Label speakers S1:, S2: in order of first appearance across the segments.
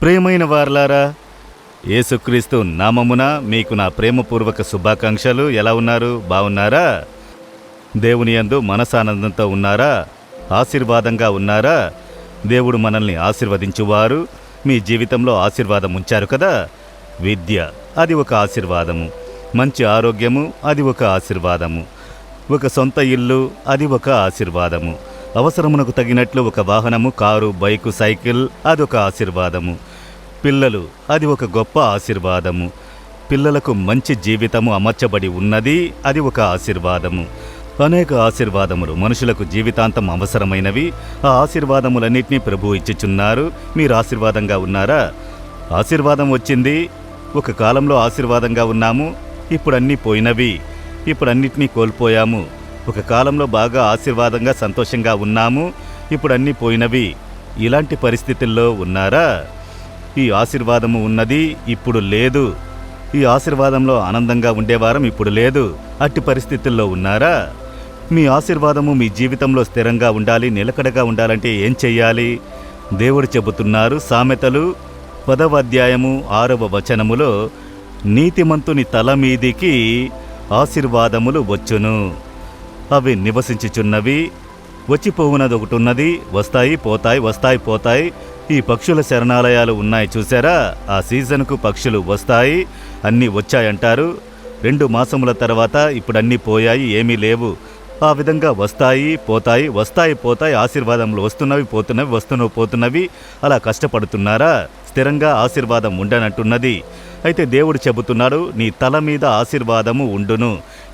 S1: ప్రియమైన వారలారా, యేసుక్రీస్తు నామమున మీకు నా ప్రేమపూర్వక శుభాకాంక్షలు. ఎలా ఉన్నారు? బాగున్నారా? దేవుని యందు మనసానందంతో ఉన్నారా? ఆశీర్వాదంగా ఉన్నారా? దేవుడు మనల్ని ఆశీర్వదించువారు. మీ జీవితంలో ఆశీర్వాదం ఉంచారు కదా. విద్య, అది ఒక ఆశీర్వాదము. మంచి ఆరోగ్యము, అది ఒక ఆశీర్వాదము. ఒక సొంత ఇల్లు, అది ఒక ఆశీర్వాదము. అవసరమునకు తగినట్లు ఒక వాహనము, కారు, బైకు, సైకిల్, అదొక ఆశీర్వాదము. పిల్లలు, అది ఒక గొప్ప ఆశీర్వాదము. పిల్లలకు మంచి జీవితము అమర్చబడి ఉన్నది, అది ఒక ఆశీర్వాదము. అనేక ఆశీర్వాదములు మనుషులకు జీవితాంతం అవసరమైనవి. ఆ ఆశీర్వాదములన్నింటినీ ప్రభువు ఇచ్చిచున్నారు. మీరు ఆశీర్వాదంగా ఉన్నారా? ఆశీర్వాదం వచ్చింది. ఒక కాలంలో ఆశీర్వాదంగా ఉన్నాము, ఇప్పుడు అన్నీ పోయినవి. ఇప్పుడు అన్నిటినీ కోల్పోయాము. ఒక కాలంలో బాగా ఆశీర్వాదంగా సంతోషంగా ఉన్నాము, ఇప్పుడు అన్నీ పోయినవి. ఇలాంటి పరిస్థితుల్లో ఉన్నారా? ఈ ఆశీర్వాదము ఉన్నది, ఇప్పుడు లేదు. ఈ ఆశీర్వాదంలో ఆనందంగా ఉండేవారం, ఇప్పుడు లేదు. అట్టి పరిస్థితుల్లో ఉన్నారా? మీ ఆశీర్వాదము మీ జీవితంలో స్థిరంగా ఉండాలి, నిలకడగా ఉండాలంటే ఏం చెయ్యాలి? దేవుడు చెబుతున్నారు. సామెతలు 10వ అధ్యాయము 6వ వచనములో, నీతిమంతుని తల మీదికి ఆశీర్వాదములు వచ్చును, అవి నివసించుచున్నవి. వచ్చిపోవునది ఒకటి ఉన్నది, వస్తాయి పోతాయి, వస్తాయి పోతాయి. ఈ పక్షుల శరణాలయాలు ఉన్నాయి చూసారా? ఆ సీజన్కు పక్షులు వస్తాయి, అన్నీ వచ్చాయంటారు. 2 మాసముల తర్వాత ఇప్పుడు అన్నీ పోయాయి, ఏమీ లేవు. ఆ విధంగా వస్తాయి పోతాయి, వస్తాయి పోతాయి. ఆశీర్వాదములు వస్తున్నవి పోతున్నవి, వస్తున్నవి పోతున్నవి. అలా కష్టపడుతున్నారా? స్థిరంగా ఆశీర్వాదం ఉండనట్టున్నది. అయితే దేవుడు చెబుతున్నాడు, నీ తల మీద ఆశీర్వాదము ఉండును,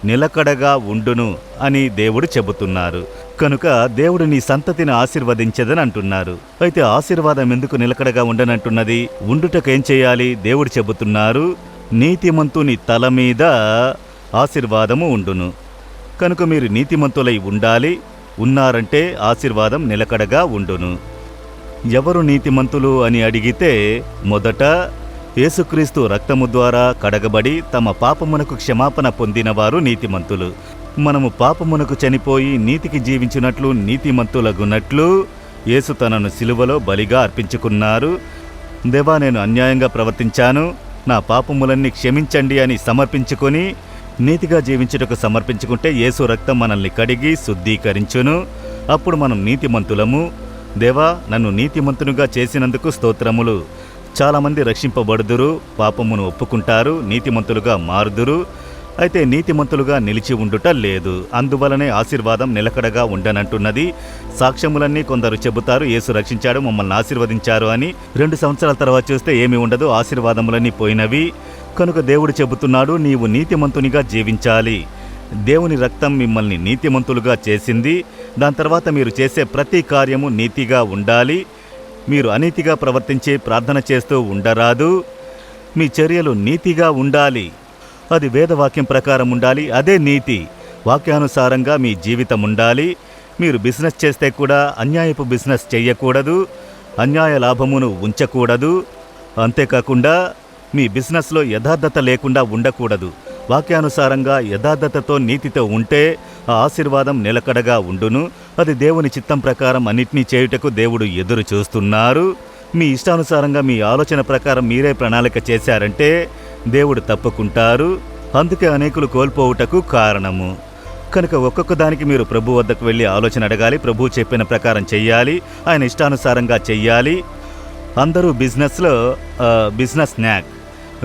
S1: నిలకడగా ఉండును అని దేవుడు చెబుతున్నారు. కనుక దేవుడు నీ సంతతిని ఆశీర్వదించదని అంటున్నారు. అయితే ఆశీర్వాదం ఎందుకు నిలకడగా ఉండనంటున్నది? ఉండుటకేం చేయాలి? దేవుడు చెబుతున్నారు, నీతిమంతుని తల మీద ఆశీర్వాదము ఉండును. కనుక మీరు నీతిమంతులై ఉండాలి. ఉన్నారంటే ఆశీర్వాదం నిలకడగా ఉండును. ఎవరు నీతిమంతులు అని అడిగితే, మొదట యేసుక్రీస్తు రక్తము ద్వారా కడగబడి తమ పాపమునకు క్షమాపణ పొందినవారు నీతిమంతులు. మనము పాపమునకు చనిపోయి నీతికి జీవించినట్లు, నీతిమంతులగునట్లు యేసు తనను సిలువలో బలిగా అర్పించుకున్నారు. దేవా, నేను అన్యాయంగా ప్రవర్తించాను, నా పాపములన్నీ క్షమించండి అని సమర్పించుకొని నీతిగా జీవించుటకు సమర్పించుకుంటే యేసు రక్తం మనల్ని కడిగి శుద్ధీకరించును. అప్పుడు మనం నీతిమంతులము. దేవా, నన్ను నీతిమంతునిగా చేసినందుకు స్తోత్రములు. చాలామంది రక్షింపబడుదురు, పాపమును ఒప్పుకుంటారు, నీతిమంతులుగా మారుదురు. అయితే నీతిమంతులుగా నిలిచి ఉండుట లేదు. అందువలనే ఆశీర్వాదం నిలకడగా ఉండనంటున్నది. సాక్ష్యములన్నీ కొందరు చెబుతారు, యేసు రక్షించాడు, మమ్మల్ని ఆశీర్వదించారు అని. 2 సంవత్సరాల తర్వాత చూస్తే ఏమీ ఉండదు, ఆశీర్వాదములన్నీ పోయినవి. కనుక దేవుడు చెబుతున్నాడు, నీవు నీతిమంతునిగా జీవించాలి. దేవుని రక్తం మిమ్మల్ని నీతిమంతులుగా చేసింది. దాని తర్వాత మీరు చేసే ప్రతి కార్యము నీతిగా ఉండాలి. మీరు అనీతిగా ప్రవర్తించి ప్రార్థన చేస్తూ ఉండరాదు. మీ చర్యలు నీతిగా ఉండాలి. అది వేదవాక్యం ప్రకారం ఉండాలి. అదే నీతి. వాక్యానుసారంగా మీ జీవితం ఉండాలి. మీరు బిజినెస్ చేస్తే కూడా అన్యాయపు బిజినెస్ చెయ్యకూడదు, అన్యాయ లాభమును ఉంచకూడదు. అంతేకాకుండా మీ బిజినెస్లో యథార్థత లేకుండా ఉండకూడదు. వాక్యానుసారంగా యథార్థతతో నీతితో ఉంటే ఆ ఆశీర్వాదం నిలకడగా ఉండును. అది దేవుని చిత్తం ప్రకారం అన్నిటినీ చేయుటకు దేవుడు ఎదురు చూస్తున్నారు. మీ ఇష్టానుసారంగా మీ ఆలోచన ప్రకారం మీరే ప్రణాళిక చేశారంటే దేవుడు తప్పుకుంటారు. అందుకే అనేకులు కోల్పోవుటకు కారణము. కనుక ఒక్కొక్క దానికి మీరు ప్రభు వద్దకు వెళ్ళి ఆలోచన అడగాలి. ప్రభువు చెప్పిన ప్రకారం చెయ్యాలి, ఆయన ఇష్టానుసారంగా చెయ్యాలి. అందరూ బిజినెస్లో బిజినెస్ న్యాక్,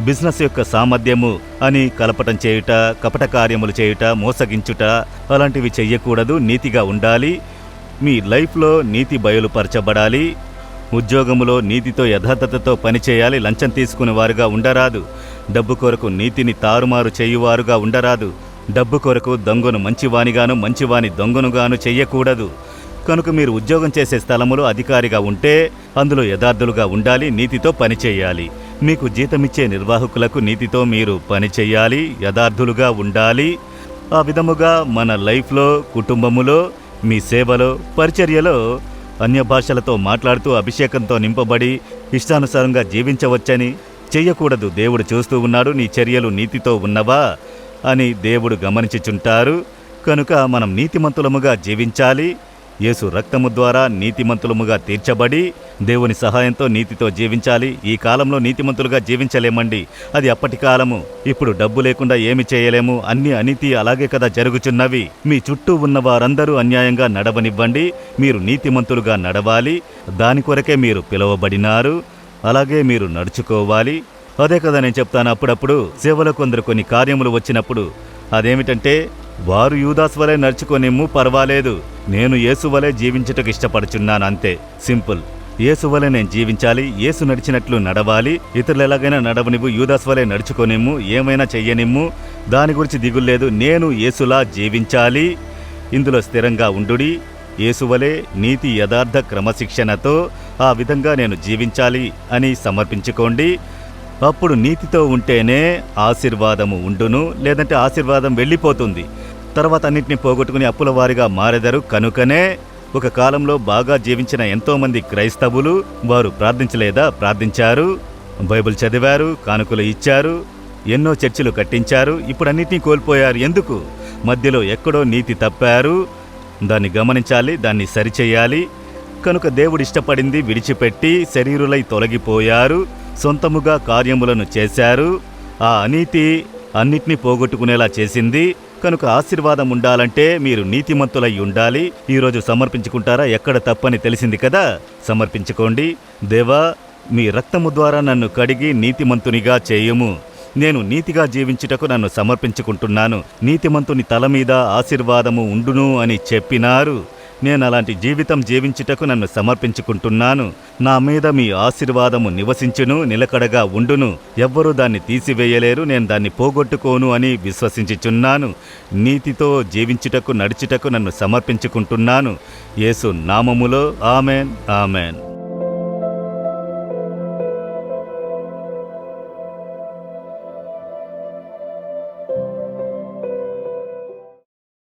S1: బిజినెస్ యొక్క సామర్థ్యము అని కలపటం చేయుట, కపట కార్యములు చేయుట, మోసగించుట, అలాంటివి చెయ్యకూడదు. నీతిగా ఉండాలి. మీ లైఫ్లో నీతి బయలుపరచబడాలి. ఉద్యోగములో నీతితో యథార్థతతో పనిచేయాలి. లంచం తీసుకునే వారుగా ఉండరాదు. డబ్బు కొరకు నీతిని తారుమారు చేయువారుగా ఉండరాదు. డబ్బు కొరకు దొంగను మంచివానిగాను, మంచివాని దొంగనుగాను చెయ్యకూడదు. కనుక మీరు ఉద్యోగం చేసే స్థలములో అధికారిగా ఉంటే అందులో యథార్థులుగా ఉండాలి, నీతితో పనిచేయాలి. మీకు జీతమిచ్చే నిర్వాహకులకు నీతితో మీరు పనిచేయాలి, యథార్థులుగా ఉండాలి. ఆ విధముగా మన లైఫ్లో, కుటుంబములో, మీ సేవలో, పరిచర్యలో అన్య భాషలతో మాట్లాడుతూ అభిషేకంతో నింపబడి ఇష్టానుసారంగా జీవించవచ్చని చెయ్యకూడదు. దేవుడు చూస్తూ ఉన్నాడు, నీ చర్యలు నీతితో ఉన్నవా అని దేవుడు గమనించుచుంటారు. కనుక మనం నీతిమంతులముగా జీవించాలి. యేసు రక్తము ద్వారా నీతిమంతులముగా తీర్చబడి దేవుని సహాయంతో నీతితో జీవించాలి. ఈ కాలంలో నీతిమంతులుగా జీవించలేమండి, అది అప్పటి కాలము. ఇప్పుడు డబ్బు లేకుండా ఏమి చేయలేము. అన్ని అనీతి అలాగే కదా జరుగుచున్నవి. మీ చుట్టూ ఉన్న వారందరూ అన్యాయంగా నడవనివ్వండి, మీరు నీతిమంతులుగా నడవాలి. దాని కొరకే మీరు పిలువబడినారు, అలాగే మీరు నడుచుకోవాలి. అదే కదా నేను చెప్తాను. అప్పుడప్పుడు సేవలో కొందరు కొన్ని కార్యములు వచ్చినప్పుడు అదేమిటంటే, వారు యూదాసు వలె నడుచుకొనిమ్ము, పర్వాలేదు, నేను యేసు వలె జీవించుటకు ఇష్టపడుచున్నాను, అంతే, సింపుల్. యేసు వలె నేను జీవించాలి, యేసు నడిచినట్లు నడవాలి. ఇతరులు ఎలాగైనా నడవనివ్వు, యూదాసు వలె నడుచుకొనిమ్ము, ఏమైనా చెయ్యనిమ్ము, దాని గురించి దిగుల్లేదు. నేను యేసులా జీవించాలి, ఇందులో స్థిరంగా ఉండుడి. యేసువలే నీతి యథార్థ క్రమశిక్షణతో ఆ విధంగా నేను జీవించాలి అని సమర్పించుకోండి. అప్పుడు నీతితో ఉంటేనే ఆశీర్వాదము ఉండును, లేదంటే ఆశీర్వాదం వెళ్ళిపోతుంది. తర్వాత అన్నిటిని పోగొట్టుకుని అప్పుల వారిగా మారెదరు. కనుకనే ఒక కాలంలో బాగా జీవించిన ఎంతోమంది క్రైస్తవులు, వారు ప్రార్థించలేదా? ప్రార్థించారు, బైబిల్ చదివారు, కానుకలు ఇచ్చారు, ఎన్నో చర్చిలు కట్టించారు. ఇప్పుడు అన్నిటినీ కోల్పోయారు. ఎందుకు? మధ్యలో ఎక్కడో నీతి తప్పారు. దాన్ని గమనించాలి, దాన్ని సరిచేయాలి. కనుక దేవుడు ఇష్టపడింది విడిచిపెట్టి శరీరులై తొలగిపోయారు, సొంతముగా కార్యములను చేశారు. ఆ అనీతి అన్నిటినీ పోగొట్టుకునేలా చేసింది. కనుక ఆశీర్వాదం ఉండాలంటే మీరు నీతిమంతులై ఉండాలి. ఈరోజు సమర్పించుకుంటారా? ఎక్కడ తప్పని తెలిసింది కదా, సమర్పించుకోండి. దేవా, మీ రక్తము ద్వారా నన్ను కడిగి నీతిమంతునిగా చేయుము. నేను నీతిగా జీవించుటకు నన్ను సమర్పించుకుంటున్నాను. నీతిమంతుని తల మీద ఆశీర్వాదము ఉండును అని చెప్పినారు. నేను అలాంటి జీవితం జీవించుటకు నన్ను సమర్పించుకుంటున్నాను. నా మీద మీ ఆశీర్వాదము నివసించును, నిలకడగా ఉండును. ఎవ్వరూ దాన్ని తీసివేయలేరు, నేను దాన్ని పోగొట్టుకోను అని విశ్వసించుచున్నాను. నీతితో జీవించుటకు నడుచుటకు నన్ను సమర్పించుకుంటున్నాను. యేసు నామములో ఆమెన్, ఆమెన్.